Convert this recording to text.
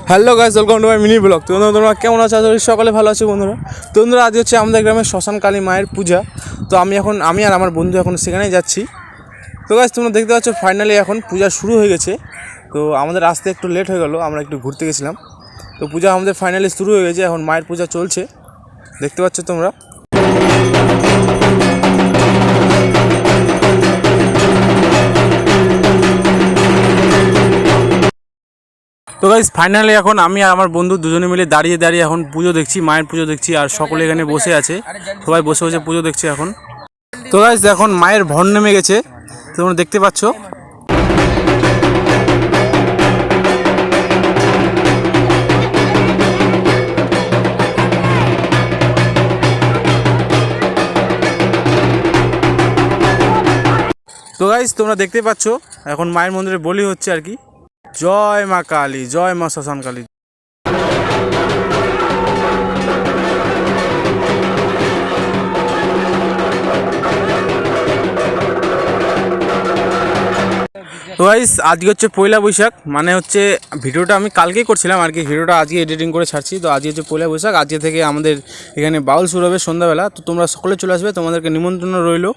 Hello guys, welcome to my mini blog. তো তোমরা কেমন আছো? আশা করি সকালে ভালো আছো বন্ধুরা। তো বন্ধুরা, আজ হচ্ছে আমাদের গ্রামে শ্মশান কালী মায়ের পূজা। তো আমি আর আমার বন্ধু এখন সেখানেই যাচ্ছি। তো গাইস, তোমরা দেখতে পাচ্ছ ফাইনালি এখন পূজা শুরু হয়ে গেছে। তো আমাদের আসতে একটু লেট হয়ে গেল, আমরা একটু ঘুরতে গেছিলাম। তো পূজা আমাদের ফাইনালি শুরু হয়ে গেছে, এখন মায়ের পূজা চলছে, দেখতে পাচ্ছ তোমরা। তো গাইস, ফাইনালি এখন আমি আর আমার বন্ধু দুজনে মিলে দাঁড়িয়ে দাঁড়িয়ে এখন পুজো দেখছি, মায়ের পুজো দেখছি। আর সকলে এখানে বসে আছে, সবাই বসে বসে পুজো দেখছে এখন। তো গাইস, এখন মায়ের ভর নেমে গেছে, তোমরা দেখতে পাচ্ছ। তো গাইস, তোমরা দেখতে পাচ্ছ এখন মায়ের মন্দিরে বলি হচ্ছে আর কি। জয় মা কালী, জয় মা শ্মশান কালী। তো গাইস, আজকে হচ্ছে পয়লা বৈশাখ, মানে হচ্ছে ভিডিওটা আমি কালকেই করছিলাম আর কি, ভিডিওটা আজকে এডিটিং করে ছাড়ছি। তো আজকে হচ্ছে পয়লা বৈশাখ, আজকে থেকে আমাদের এখানে বাউল শুরু হবে সন্ধ্যাবেলা। তো তোমরা সকলে চলে আসবে, তোমাদেরকে নিমন্ত্রণ রইলো।